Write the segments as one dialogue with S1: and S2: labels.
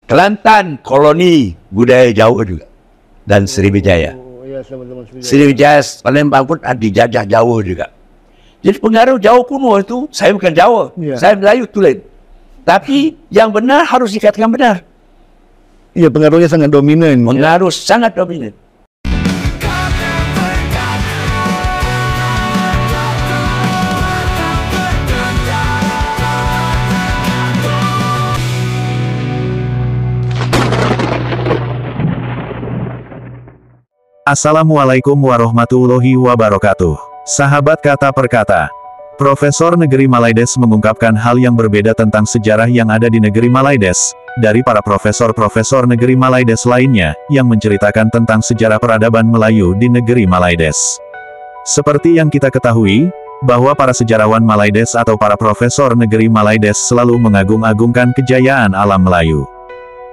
S1: Kelantan koloni budaya Jawa juga, dan Sriwijaya. Sriwijaya Palembang pun ada dijajah Jawa juga. Jadi pengaruh Jawa kuno itu, saya bukan Jawa, saya Melayu tulen. Tapi yang benar harus dikatakan benar.
S2: Ya, pengaruhnya sangat dominan.
S1: Pengaruh sangat dominan.
S3: Assalamualaikum warahmatullahi wabarakatuh. Sahabat Kata Per Kata, Profesor Negeri Malaides mengungkapkan hal yang berbeda tentang sejarah yang ada di Negeri Malaides, dari para profesor-profesor Negeri Malaides lainnya, yang menceritakan tentang sejarah peradaban Melayu di Negeri Malaides. Seperti yang kita ketahui, bahwa para sejarawan Malaides atau para profesor Negeri Malaides selalu mengagung-agungkan kejayaan alam Melayu.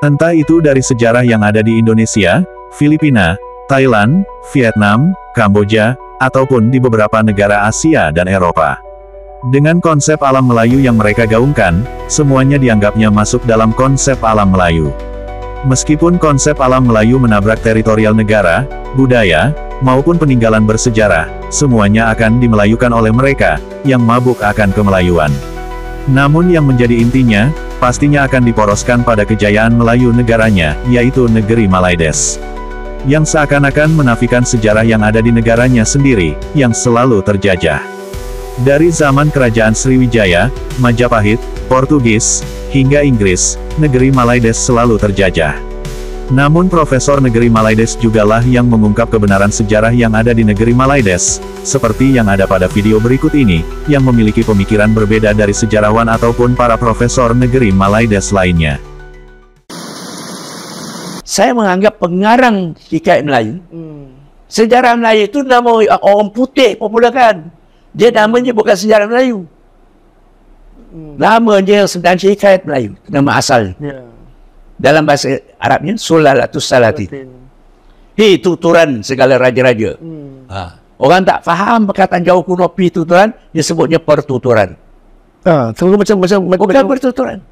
S3: Entah itu dari sejarah yang ada di Indonesia, Filipina, Thailand, Vietnam, Kamboja, ataupun di beberapa negara Asia dan Eropa. Dengan konsep alam Melayu yang mereka gaungkan, semuanya dianggapnya masuk dalam konsep alam Melayu. Meskipun konsep alam Melayu menabrak teritorial negara, budaya, maupun peninggalan bersejarah, semuanya akan dimelayukan oleh mereka, yang mabuk akan kemelayuan. Namun yang menjadi intinya, pastinya akan diporoskan pada kejayaan Melayu negaranya, yaitu Negeri Malaides. Yang seakan-akan menafikan sejarah yang ada di negaranya sendiri, yang selalu terjajah. Dari zaman Kerajaan Sriwijaya, Majapahit, Portugis, hingga Inggris, Negeri Malaides selalu terjajah. Namun Profesor Negeri Malaides jugalah yang mengungkap kebenaran sejarah yang ada di Negeri Malaides, seperti yang ada pada video berikut ini, yang memiliki pemikiran berbeda dari sejarawan ataupun para profesor Negeri Malaides lainnya.
S1: Saya menganggap pengarang hikayat Melayu, sejarah Melayu itu nama orang putih popularkan. Dia namanya bukan sejarah Melayu. Namanya sebenarnya hikayat Melayu, nama asal. Dalam bahasa Arabnya Sulalatus Salati. Tuturan segala raja-raja. Orang tak faham perkataan Jawa kuno tuturan, dia sebutnya pertuturan. Bukan pertuturan.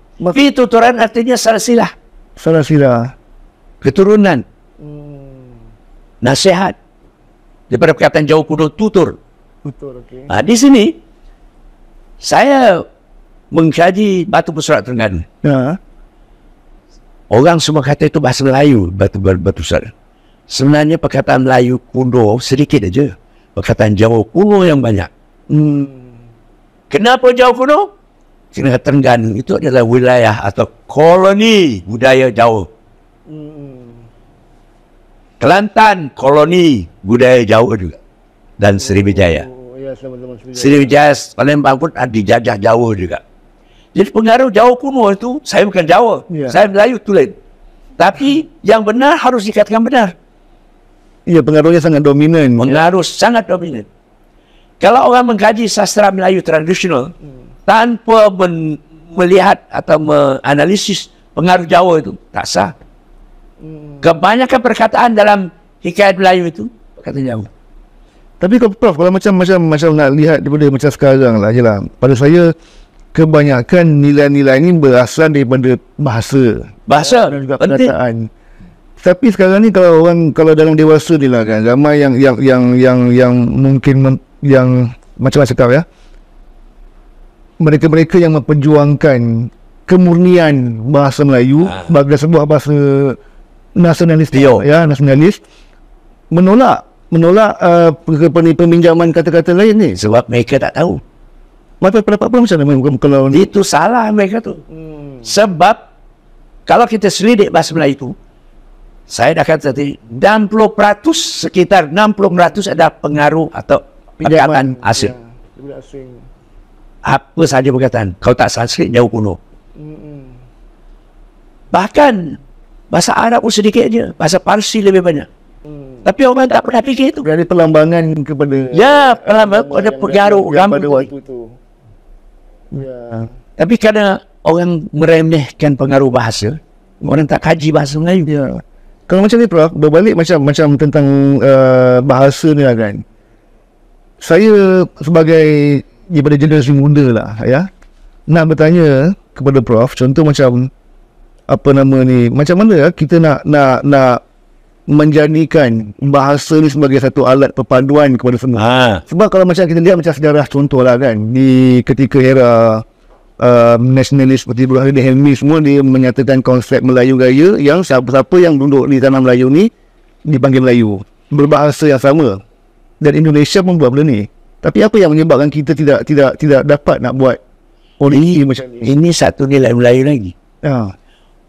S1: Tuturan artinya salsilah.
S2: Salsilah.
S1: Keturunan, nasihat, daripada perkataan Jawa kuno tutur.
S2: Okay.
S1: Di sini saya mengkaji batu bersurat Terengganu. Orang semua kata itu bahasa Melayu, batu bersurat. Sebenarnya perkataan Melayu kuno sedikit aja, perkataan Jawa kuno yang banyak. Kenapa Jawa kuno? Kerana Terengganu itu adalah wilayah atau koloni budaya Jawa. Kelantan koloni budaya Jawa juga, dan Sriwijaya. Sriwijaya Palembang pun ada dijajah Jawa juga. Jadi pengaruh Jawa kuno itu, saya bukan Jawa, saya Melayu tulen. Tapi yang benar harus dikatakan benar.
S2: Ya, pengaruhnya sangat dominan.
S1: Pengaruh sangat dominan. Kalau orang mengkaji sastra Melayu tradisional tanpa melihat atau menganalisis pengaruh Jawa itu, tak sah. Kebanyakan perkataan dalam hikayat Melayu itu perkataan Jawa.
S2: Tapi Prof, kalau macam nak lihat daripada macam sekarang lah je lah. Pada saya, kebanyakan nilai-nilai ini berasal daripada bahasa dan juga perkataan. Tapi sekarang ni kalau dalam dewasa ni lah kan, ramai yang mungkin yang macam cakap ya, mereka yang memperjuangkan kemurnian bahasa Melayu bagi sebuah bahasa nasionalis, nasionalis, menolak peminjaman kata-kata lain ni
S1: sebab mereka tak tahu.
S2: Pendapat apa macam mana kalau
S1: itu salah mereka tu. Sebab kalau kita selidik bahasa Melayu itu, saya dah kata tadi, 60%, sekitar 60% ada pengaruh atau perkataan asing. Apa saja perkataan, kalau tak Sanskrit Jawa kuno. Bahkan bahasa Arab pun sedikit je, bahasa Parsi lebih banyak. Tapi orang tak pernah fikir itu.
S2: Ada perlambangan kepada
S1: perlambangan ada pengaruh
S2: pada waktu itu.
S1: Tapi kerana orang meremehkan pengaruh bahasa, orang tak kaji bahasa Melayu.
S2: Kalau macam ni Prof, berbalik macam tentang bahasa ni lah kan. Saya sebagai daripada generasi muda lah ya, nak bertanya kepada Prof, contoh macam apa nama ni, macam mana kita nak menjadikan bahasa ni sebagai satu alat perpaduan kepada semua. Sebab kalau macam kita lihat macam sejarah contohlah kan, di ketika era nasionalis seperti Burhanuddin Hilmi semua, dia menyatakan konsep Melayu Gaya yang siapa-siapa yang duduk di tanah Melayu ni dipanggil Melayu, berbahasa yang sama. Dan Indonesia pun buat benda ni. Tapi apa yang menyebabkan kita tidak dapat nak buat polisi macam ni?
S1: Ini satu nilai Melayu lagi.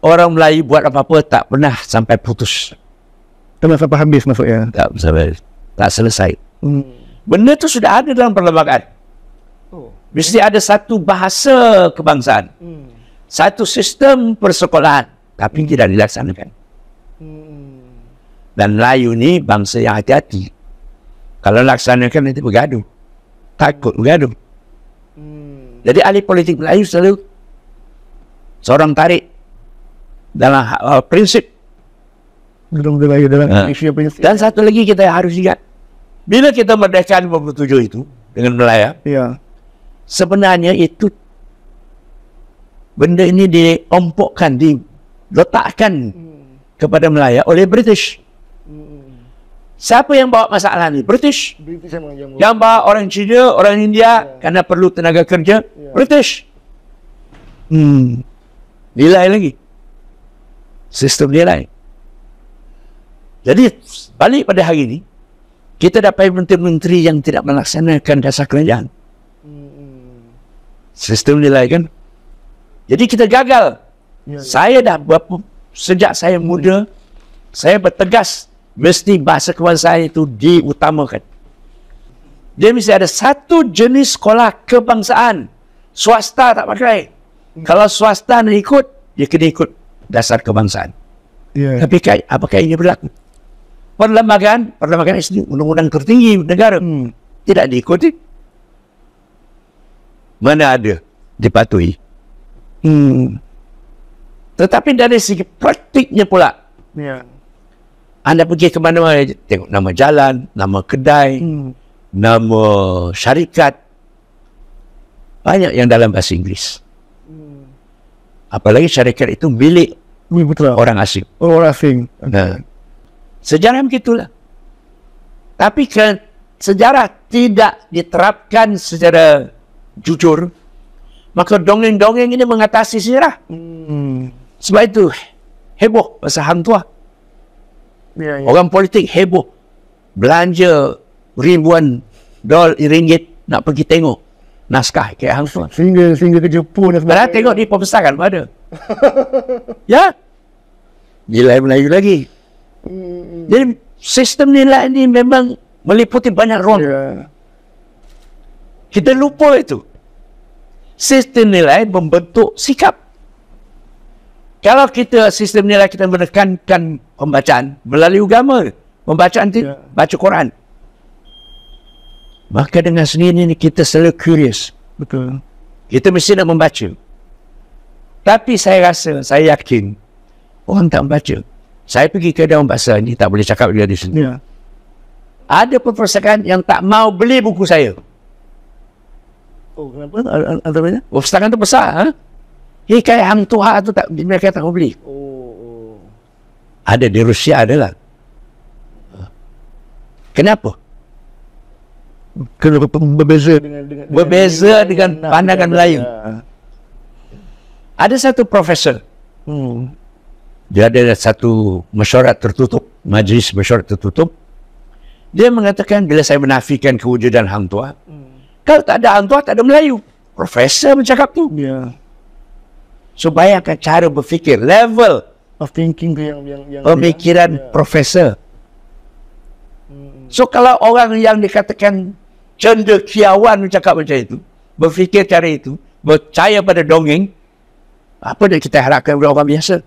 S1: Orang Melayu buat apa-apa tak pernah sampai putus.
S2: Tak pernah sampai habis maksudnya.
S1: Tak selesai. Benda tu sudah ada dalam perlembagaan. Mesti ada satu bahasa kebangsaan, satu sistem persekolahan, tapi tidak dilaksanakan. Dan Melayu ni bangsa yang hati-hati. Kalau laksanakan nanti bergaduh, takut bergaduh. Jadi ahli politik Melayu selalu seorang tarik dalam prinsip.
S2: Dalam
S1: dan satu lagi kita harus ingat, bila kita merdeka 57 itu dengan Melaya, sebenarnya itu benda ini diompokkan, diletakkan kepada Melaya oleh British. Siapa yang bawa masalah ni? British. Yang bawa orang Cina, orang India kerana perlu tenaga kerja, British. Nilai lagi, sistem nilai. Jadi balik pada hari ini, kita dapat menteri-menteri yang tidak melaksanakan dasar kerajaan. Sistem nilai kan. Jadi kita gagal. Saya dah sejak saya muda, saya bertegas mesti bahasa kebangsaan itu diutamakan. Dia mesti ada satu jenis sekolah kebangsaan. Swasta tak pakai. Kalau swasta nak ikut, dia kena ikut dasar kebangsaan. Tapi apakah ini berlaku? Perlembagaan SD, undang-undang tertinggi negara, tidak diikuti. Mana ada dipatuhi. Tetapi dari segi praktiknya pula, anda pergi ke mana-mana, tengok nama jalan, nama kedai, nama syarikat, banyak yang dalam bahasa Inggeris. Apalagi syarikat itu milik orang asing.
S2: Orang asing.
S1: Sejarah begitulah. Tapi sejarah tidak diterapkan secara jujur, maka dongeng-dongeng ini mengatasi sejarah. Sebab itu heboh pasal Hang Tuah. Orang politik heboh belanja ribuan ringgit nak pergi tengok naskah kayak Hang Tuah.
S2: Sehingga ke Jepun.
S1: Padahal tengok di perpustakaan ada. Nilai Melayu lagi. Jadi sistem nilai ini memang meliputi banyak ruang. Kita lupa itu. Sistem nilai membentuk sikap. Kalau sistem nilai kita menekankan pembacaan melalui agama, pembacaan itu baca Quran, maka dengan sendirinya kita selalu curious.
S2: Betul.
S1: Kita mesti nak membaca. Tapi saya yakin orang tak membaca. Saya pergi ke dalam bahasa ni, tak boleh cakap dia di sini. Ada perpustakaan yang tak mau beli buku saya.
S2: Oh, kenapa? Antaranya?
S1: Perpustakaan tu besar. Kayak Hang Tuah tu tak, mereka tak mau beli. Ada di Rusia adalah. Kenapa?
S2: Kenapa berbeza
S1: dengan pandangan Melayu. Ada satu profesor. Dia ada satu mesyuarat tertutup, majlis mesyuarat tertutup. Dia mengatakan bila saya menafikan kewujudan Hang Tuah, kalau tak ada Hang Tuah, tak ada Melayu. Profesor bercakap tu. So bayangkan cara berfikir, level
S2: of thinking yang
S1: pemikiran profesor. So kalau orang yang dikatakan cendekiawan bercakap macam itu, berfikir cara itu, percaya pada dongeng, apa yang kita harapkan dari orang biasa?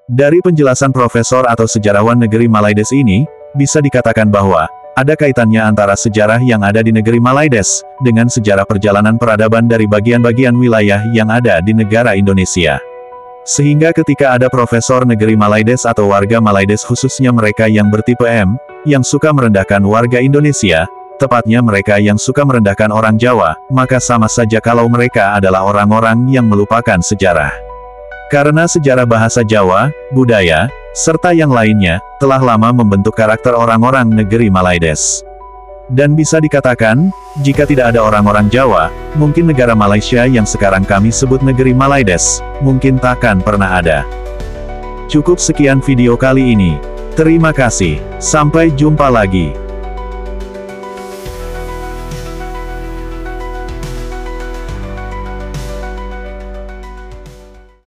S3: Dari penjelasan profesor atau sejarawan negeri Malaides ini, bisa dikatakan bahwa ada kaitannya antara sejarah yang ada di negeri Malaides dengan sejarah perjalanan peradaban dari bagian-bagian wilayah yang ada di negara Indonesia. Sehingga ketika ada profesor negeri Malaides atau warga Malaides, khususnya mereka yang bertipe M, yang suka merendahkan warga Indonesia, tepatnya mereka yang suka merendahkan orang Jawa, maka sama saja kalau mereka adalah orang-orang yang melupakan sejarah. Karena sejarah bahasa Jawa, budaya, serta yang lainnya, telah lama membentuk karakter orang-orang negeri Malaides. Dan bisa dikatakan, jika tidak ada orang-orang Jawa, mungkin negara Malaysia yang sekarang kami sebut negeri Malaides, mungkin takkan pernah ada. Cukup sekian video kali ini. Terima kasih. Sampai jumpa lagi.